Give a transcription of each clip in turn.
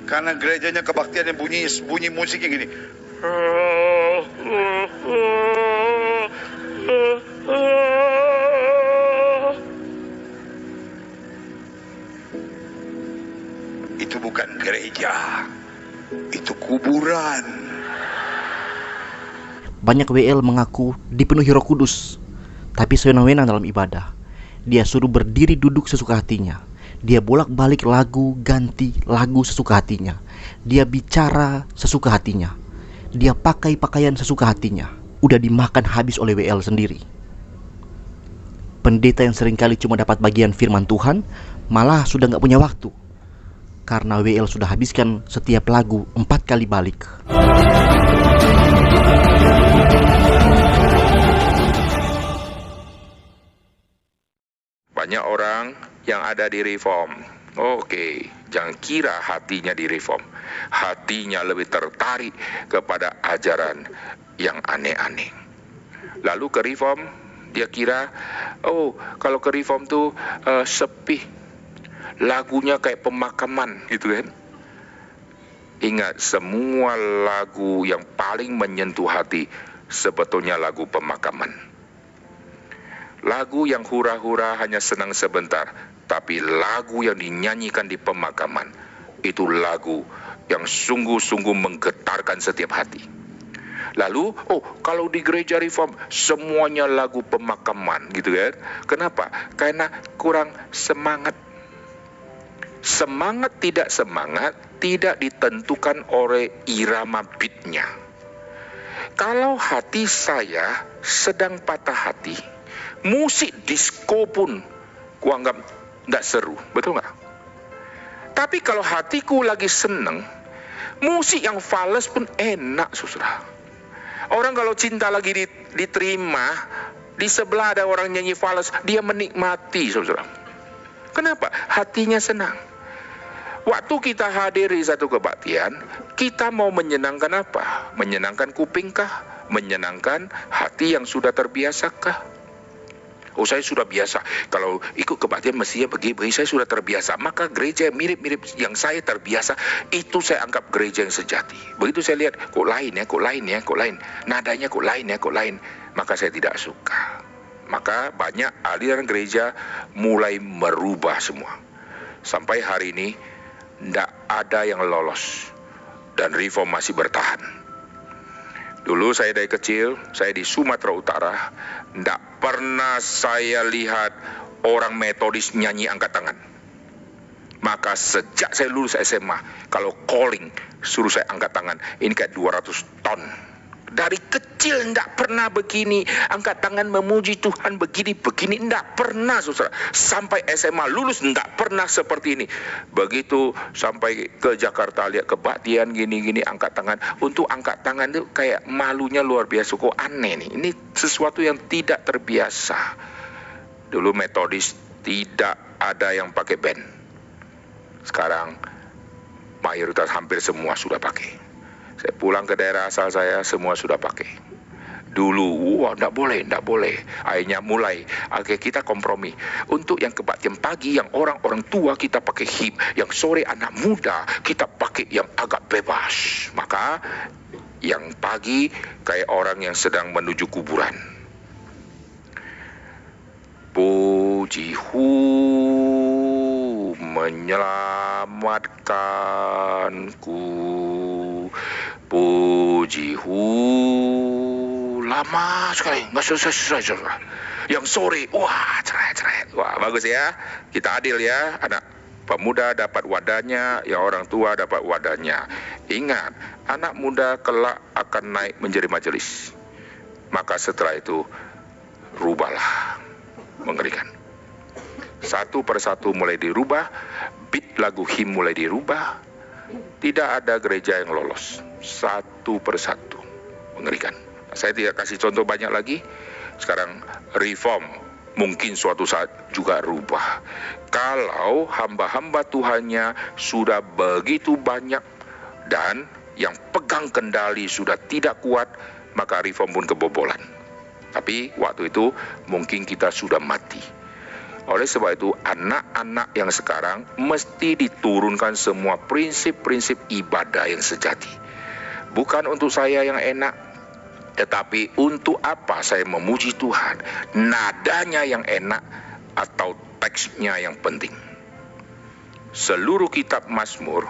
Karena gerejanya kebaktiannya bunyi musiknya gini. Itu bukan gereja, itu kuburan. Banyak WL mengaku dipenuhi Roh Kudus, tapi sewenang-wenang dalam ibadah. Dia suruh berdiri duduk sesuka hatinya. Dia bolak-balik lagu, ganti lagu sesuka hatinya. Dia bicara sesuka hatinya. Dia pakai pakaian sesuka hatinya. Udah dimakan habis oleh WL sendiri. Pendeta yang seringkali cuma dapat bagian firman Tuhan, malah sudah gak punya waktu. Karena WL sudah habiskan setiap lagu 4 kali balik. Banyak orang yang ada di reform. Oke, jangan kira hatinya di reform. Hatinya lebih tertarik kepada ajaran yang aneh-aneh. Lalu ke reform, dia kira, oh kalau ke reform tuh sepi. Lagunya kayak pemakaman gitu kan. Ingat, semua lagu yang paling menyentuh hati sebetulnya lagu pemakaman. Lagu yang hura-hura hanya senang sebentar, tapi lagu yang dinyanyikan di pemakaman itu lagu yang sungguh-sungguh menggetarkan setiap hati. Lalu, kalau di gereja reform semuanya lagu pemakaman gitu kan. Kenapa? Karena kurang semangat. Semangat tidak ditentukan oleh irama beatnya. Kalau hati saya sedang patah hati, musik disco pun kuanggap nggak seru, betul nggak? Tapi kalau hatiku lagi seneng, musik yang fals pun enak, saudara. Orang kalau cinta lagi diterima, di sebelah ada orang nyanyi fals, dia menikmati, saudara. Kenapa? Hatinya senang. Waktu kita hadiri satu kebaktian, kita mau menyenangkan apa? Menyenangkan kupingkah? Menyenangkan hati yang sudah terbiasakah? Oh, saya sudah biasa. Kalau ikut kebaktian mestinya begini, saya sudah terbiasa. Maka gereja yang mirip-mirip yang saya terbiasa, itu saya anggap gereja yang sejati. Begitu saya lihat, kok lain. Nadanya kok lain. Maka saya tidak suka. Maka banyak aliran gereja mulai merubah semua. Sampai hari ini, tidak ada yang lolos. Dan reform masih bertahan. Dulu saya dari kecil, saya di Sumatera Utara, tidak pernah saya lihat orang metodis nyanyi angkat tangan. Maka sejak saya lulus SMA, kalau calling, suruh saya angkat tangan. Ini kayak 200 ton. Dari kecil tidak pernah begini, angkat tangan memuji Tuhan begini, tidak pernah, saudara. Sampai SMA lulus tidak pernah seperti ini. Begitu sampai ke Jakarta lihat kebaktian gini-gini angkat tangan. Untuk angkat tangan itu kayak malunya luar biasa, kok aneh nih. Ini sesuatu yang tidak terbiasa. Dulu metodis tidak ada yang pakai band. Sekarang mayoritas hampir semua sudah pakai. Saya pulang ke daerah asal saya, semua sudah pakai. Dulu, enggak boleh. Akhirnya mulai, kita kompromi. Untuk yang kebaktian pagi, yang orang-orang tua kita pakai hip. Yang sore anak muda, kita pakai yang agak bebas. Maka, yang pagi kayak orang yang sedang menuju kuburan. Pujihu menyelamatkanku, pujihu, lama sekali, nggak selesai. Yang sore, cerai. Wah, bagus ya, kita adil ya, anak pemuda dapat wadahnya, yang orang tua dapat wadahnya. Ingat, anak muda kelak akan naik menjadi majelis. Maka setelah itu, rubahlah. Mengerikan. Satu persatu mulai dirubah, beat lagu him mulai dirubah. Tidak ada gereja yang lolos. Satu persatu. Mengerikan. Saya tidak kasih contoh banyak lagi. Sekarang reform mungkin suatu saat juga rubah. Kalau hamba-hamba Tuhannya sudah begitu banyak dan yang pegang kendali sudah tidak kuat, maka reform pun kebobolan. Tapi waktu itu mungkin kita sudah mati. Oleh sebab itu, anak-anak yang sekarang mesti diturunkan semua prinsip-prinsip ibadah yang sejati. Bukan untuk saya yang enak, tetapi untuk apa saya memuji Tuhan? Nadanya yang enak atau teksnya yang penting? Seluruh kitab Mazmur,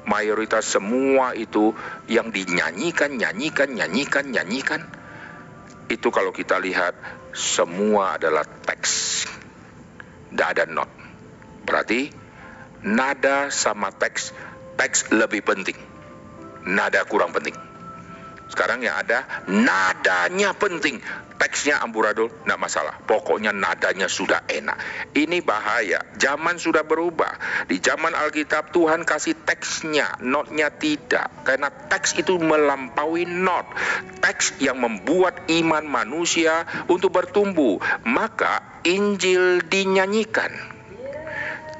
mayoritas semua itu yang dinyanyikan, nyanyikan. Itu kalau kita lihat, semua adalah teks. Tidak ada not. Berarti nada sama teks lebih penting, nada kurang penting. Sekarang yang ada nadanya penting, teksnya amburadul, tidak masalah. Pokoknya nadanya sudah enak. Ini bahaya. Zaman sudah berubah. Di zaman Alkitab Tuhan kasih teksnya, notnya tidak. Karena teks itu melampaui not. Teks yang membuat iman manusia untuk bertumbuh. Maka Injil dinyanyikan.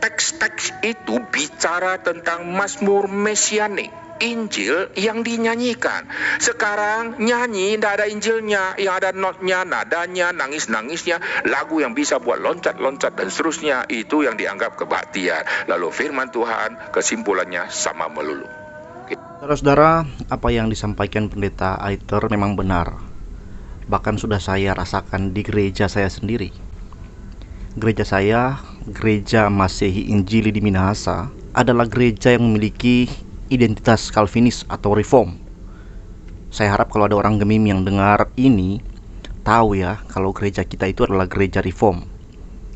Teks-teks itu bicara tentang Mazmur mesianik. Injil yang dinyanyikan. Sekarang nyanyi tidak ada Injilnya, yang ada notnya, nadanya, nangis-nangisnya, lagu yang bisa buat loncat-loncat dan seterusnya. Itu yang dianggap kebaktian. Lalu firman Tuhan kesimpulannya sama melulu. Saudara-saudara, apa yang disampaikan Pendeta Aiter memang benar. Bahkan sudah saya rasakan di gereja saya sendiri. Gereja saya, Gereja Masehi Injili di Minahasa, adalah gereja yang memiliki identitas Calvinis atau Reform. Saya harap kalau ada orang Gemim yang dengar ini tahu ya kalau gereja kita itu adalah gereja Reform.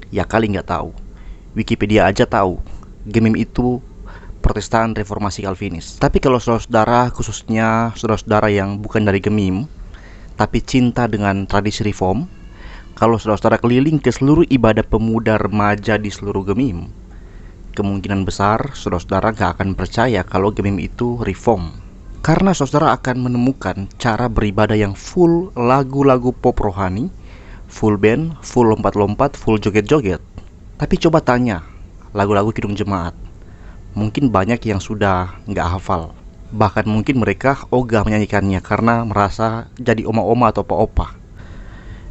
Ya kali nggak tahu, Wikipedia aja tahu Gemim itu Protestan Reformasi Calvinis. Tapi kalau saudara-saudara, khususnya saudara-saudara yang bukan dari Gemim tapi cinta dengan tradisi Reform, kalau saudara-saudara keliling ke seluruh ibadah pemuda remaja di seluruh Gemim, kemungkinan besar saudara-saudara gak akan percaya kalau Gemim itu Reform. Karena saudara akan menemukan cara beribadah yang full lagu-lagu pop rohani, full band, full lompat-lompat, full joget-joget. Tapi coba tanya lagu-lagu kidung jemaat, mungkin banyak yang sudah gak hafal. Bahkan mungkin mereka ogah menyanyikannya karena merasa jadi oma-oma atau opa-opa.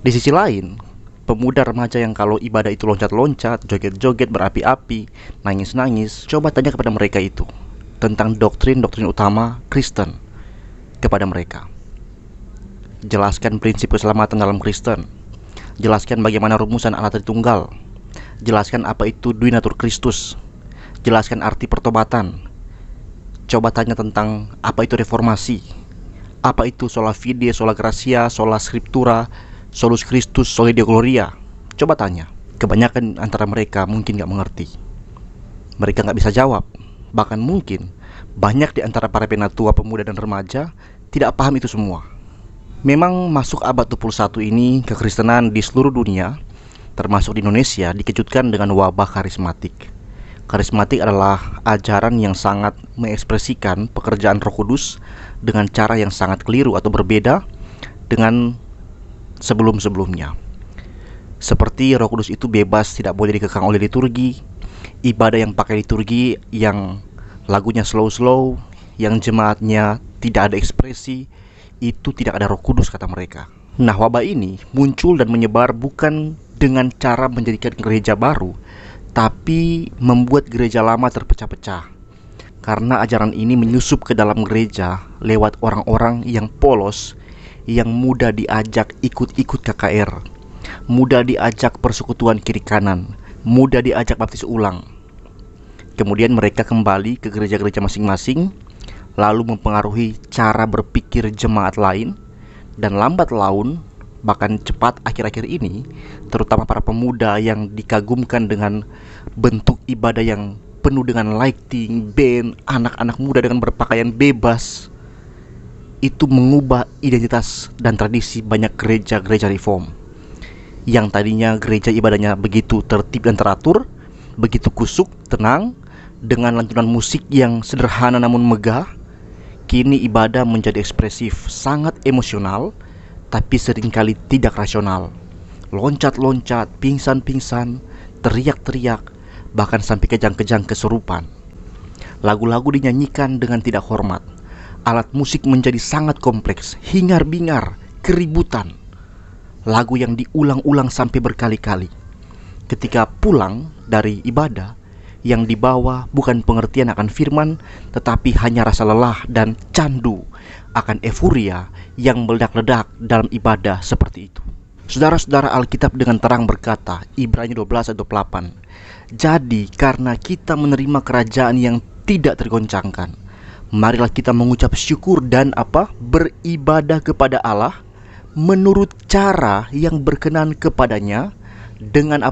Di sisi lain, pemuda remaja yang kalau ibadah itu loncat-loncat, joget-joget, berapi-api, nangis-nangis, coba tanya kepada mereka itu tentang doktrin-doktrin utama Kristen kepada mereka. Jelaskan prinsip keselamatan dalam Kristen. Jelaskan bagaimana rumusan Allah Tritunggal. Jelaskan apa itu Duinatur Kristus. Jelaskan arti pertobatan. Coba tanya tentang apa itu reformasi. Apa itu sola fide, sola gratia, sola scriptura, solus Christus, soli Deo gloria. Coba tanya. Kebanyakan antara mereka mungkin gak mengerti. Mereka gak bisa jawab. Bahkan mungkin banyak di antara para penatua pemuda dan remaja tidak paham itu semua. Memang masuk abad 21 ini kekristenan di seluruh dunia, termasuk di Indonesia, dikejutkan dengan wabah karismatik. Karismatik adalah ajaran yang sangat mengekspresikan pekerjaan Roh Kudus dengan cara yang sangat keliru atau berbeda dengan sebelum-sebelumnya. Seperti Roh Kudus itu bebas, tidak boleh dikekang oleh liturgi, ibadah yang pakai liturgi yang lagunya slow-slow, yang jemaatnya tidak ada ekspresi, itu tidak ada Roh Kudus kata mereka. Nah, wabah ini muncul dan menyebar bukan dengan cara menjadikan gereja baru, tapi membuat gereja lama terpecah-pecah. Karena ajaran ini menyusup ke dalam gereja lewat orang-orang yang polos, yang mudah diajak ikut-ikut KKR, mudah diajak persekutuan kiri kanan, mudah diajak baptis ulang. Kemudian mereka kembali ke gereja-gereja masing-masing, lalu mempengaruhi cara berpikir jemaat lain, dan lambat laun, bahkan cepat akhir-akhir ini, terutama para pemuda yang dikagumkan dengan bentuk ibadah yang penuh dengan lighting, band, anak-anak muda dengan berpakaian bebas, itu mengubah identitas dan tradisi banyak gereja-gereja reform. Yang tadinya gereja ibadahnya begitu tertib dan teratur, begitu kusuk, tenang, dengan lantunan musik yang sederhana namun megah, kini ibadah menjadi ekspresif, sangat emosional, tapi seringkali tidak rasional. Loncat-loncat, pingsan-pingsan, teriak-teriak, bahkan sampai kejang-kejang kesurupan. Lagu-lagu dinyanyikan dengan tidak hormat. Alat musik menjadi sangat kompleks, hingar-bingar, keributan. Lagu yang diulang-ulang sampai berkali-kali. ketika pulang dari ibadah, yang dibawa bukan pengertian akan firman, tetapi hanya rasa lelah dan candu akan euforia yang meledak-ledak dalam ibadah seperti itu. Saudara-saudara, Alkitab dengan terang berkata, Ibrani 12 ayat 28, jadi karena kita menerima kerajaan yang tidak tergoncangkan, marilah kita mengucap syukur dan beribadah kepada Allah menurut cara yang berkenan kepadanya dengan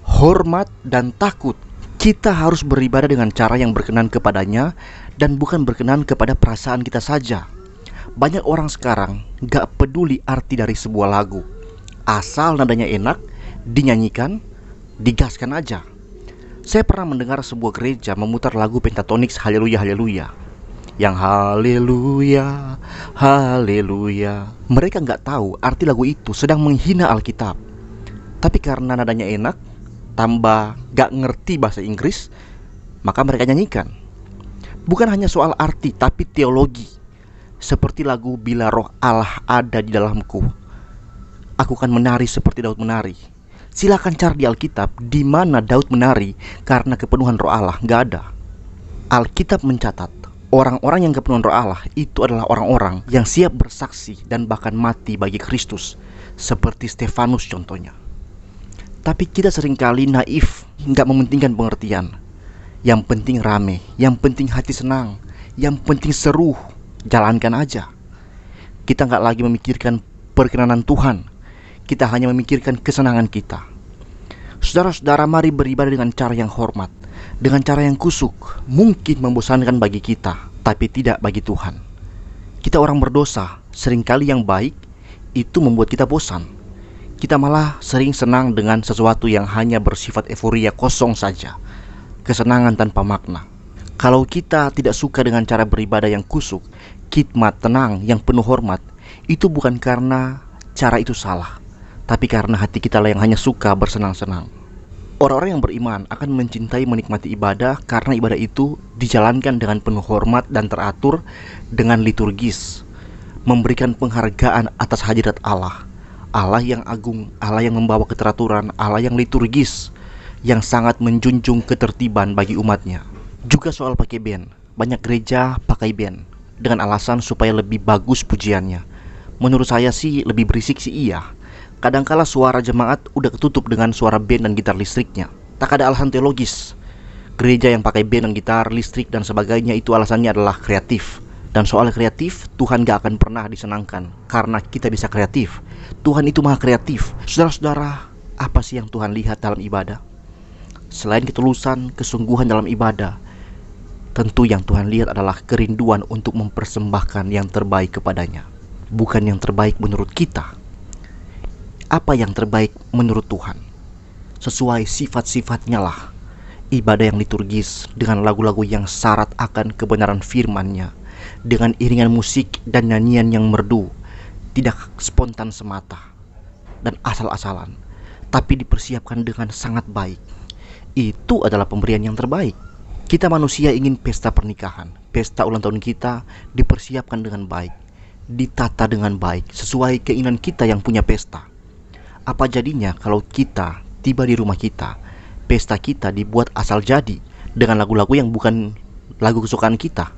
hormat dan takut. Kita harus beribadah dengan cara yang berkenan kepadanya dan bukan berkenan kepada perasaan kita saja. Banyak orang sekarang gak peduli arti dari sebuah lagu, asal nadanya enak, dinyanyikan, digaskan aja. Saya pernah mendengar sebuah gereja memutar lagu Pentatonix Haleluya Haleluya, yang haleluya, haleluya. Mereka gak tahu arti lagu itu sedang menghina Alkitab. Tapi karena nadanya enak, tambah gak ngerti bahasa Inggris, maka mereka nyanyikan. Bukan hanya soal arti, tapi teologi. Seperti lagu Bila Roh Allah Ada di Dalamku, aku akan menari seperti Daud menari. Silakan cari di Alkitab di mana Daud menari karena kepenuhan Roh Allah. Gak ada. Alkitab mencatat orang-orang yang kepenuhan Roh Allah itu adalah orang-orang yang siap bersaksi dan bahkan mati bagi Kristus, seperti Stefanus contohnya. Tapi kita seringkali naif, gak mementingkan pengertian. Yang penting rame, yang penting hati senang, yang penting seru, jalankan aja. Kita gak lagi memikirkan perkenanan Tuhan, kita hanya memikirkan kesenangan kita. Saudara-saudara, mari beribadah dengan cara yang hormat, dengan cara yang kusuk. Mungkin membosankan bagi kita, tapi tidak bagi Tuhan. Kita orang berdosa, seringkali yang baik itu membuat kita bosan. Kita malah sering senang dengan sesuatu yang hanya bersifat euforia kosong saja, kesenangan tanpa makna. Kalau kita tidak suka dengan cara beribadah yang kusuk, khidmat, tenang, yang penuh hormat, itu bukan karena cara itu salah, tapi karena hati kita lah yang hanya suka bersenang-senang. Orang-orang yang beriman akan mencintai menikmati ibadah karena ibadah itu dijalankan dengan penuh hormat dan teratur dengan liturgis, memberikan penghargaan atas hadirat Allah, Allah yang agung, Allah yang membawa keteraturan, Allah yang liturgis, yang sangat menjunjung ketertiban bagi umatnya. Juga soal pakai band, banyak gereja pakai band dengan alasan supaya lebih bagus pujiannya. Menurut saya sih lebih berisik sih iya. Kadangkala suara jemaat udah ketutup dengan suara band dan gitar listriknya. Tak ada alasan teologis. Gereja yang pakai band dan gitar listrik dan sebagainya itu alasannya adalah kreatif. Dan soal kreatif, Tuhan gak akan pernah disenangkan karena kita bisa kreatif. Tuhan itu maha kreatif. Saudara-saudara, apa sih yang Tuhan lihat dalam ibadah? Selain ketulusan, kesungguhan dalam ibadah, tentu yang Tuhan lihat adalah kerinduan untuk mempersembahkan yang terbaik kepadanya. Bukan yang terbaik menurut kita. Apa yang terbaik menurut Tuhan? Sesuai sifat-sifatnya lah. Ibadah yang liturgis dengan lagu-lagu yang syarat akan kebenaran firman-Nya, dengan iringan musik dan nyanyian yang merdu, tidak spontan semata dan asal-asalan, tapi dipersiapkan dengan sangat baik. Itu adalah pemberian yang terbaik. Kita manusia ingin pesta pernikahan, pesta ulang tahun kita dipersiapkan dengan baik, ditata dengan baik, sesuai keinginan kita yang punya pesta. Apa jadinya kalau kita tiba di rumah kita, pesta kita dibuat asal jadi dengan lagu-lagu yang bukan lagu kesukaan kita,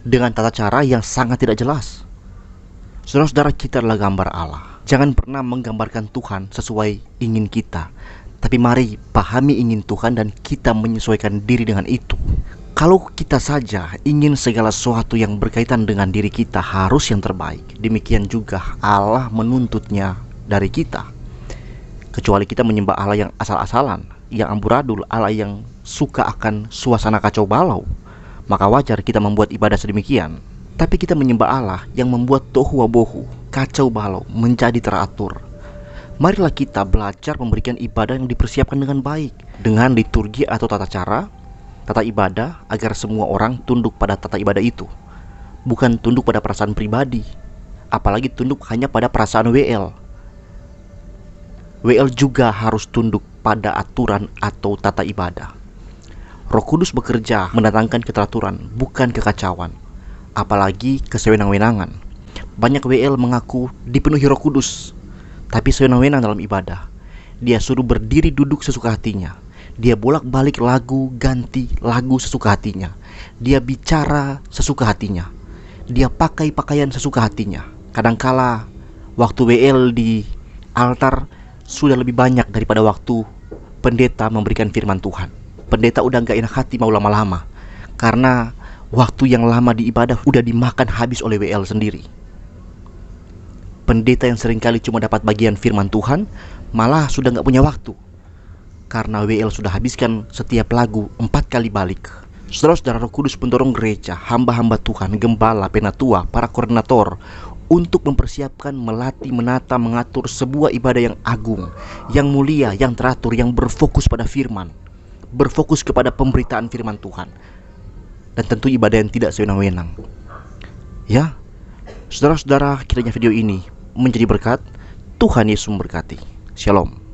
dengan tata cara yang sangat tidak jelas? Saudara-saudara, kita adalah gambar Allah. Jangan pernah menggambarkan Tuhan sesuai ingin kita, tapi mari pahami ingin Tuhan dan kita menyesuaikan diri dengan itu. Kalau kita saja ingin segala sesuatu yang berkaitan dengan diri kita harus yang terbaik, demikian juga Allah menuntutnya dari kita. Kecuali kita menyembah Allah yang asal-asalan, yang amburadul, Allah yang suka akan suasana kacau balau, maka wajar kita membuat ibadah sedemikian. Tapi kita menyembah Allah yang membuat tohu wabohu, kacau balau, menjadi teratur. Marilah kita belajar memberikan ibadah yang dipersiapkan dengan baik, dengan liturgi atau tata cara, tata ibadah, agar semua orang tunduk pada tata ibadah itu, bukan tunduk pada perasaan pribadi, apalagi tunduk hanya pada perasaan WL. WL juga harus tunduk pada aturan atau tata ibadah. Roh Kudus bekerja mendatangkan keteraturan, bukan kekacauan, apalagi kesewenang-wenangan. Banyak WL mengaku dipenuhi Roh Kudus, tapi sewenang-wenang dalam ibadah. Dia suruh berdiri duduk sesuka hatinya. Dia bolak-balik lagu, ganti lagu sesuka hatinya. Dia bicara sesuka hatinya. Dia pakai pakaian sesuka hatinya. Kadangkala waktu WL di altar sudah lebih banyak daripada waktu pendeta memberikan firman Tuhan. Pendeta udah gak enak hati mau lama-lama, karena waktu yang lama di ibadah udah dimakan habis oleh WL sendiri. Pendeta yang seringkali cuma dapat bagian firman Tuhan malah sudah gak punya waktu, karena WL sudah habiskan setiap lagu 4 kali balik. Saudara-saudara, Roh Kudus mendorong gereja, hamba-hamba Tuhan, gembala, penatua, para koordinator untuk mempersiapkan, melatih, menata, mengatur sebuah ibadah yang agung, yang mulia, yang teratur, yang berfokus pada firman, berfokus kepada pemberitaan firman Tuhan, dan tentu ibadah yang tidak sewenang-wenang. Ya, saudara-saudara, kiranya video ini menjadi berkat. Tuhan Yesus memberkati. Shalom.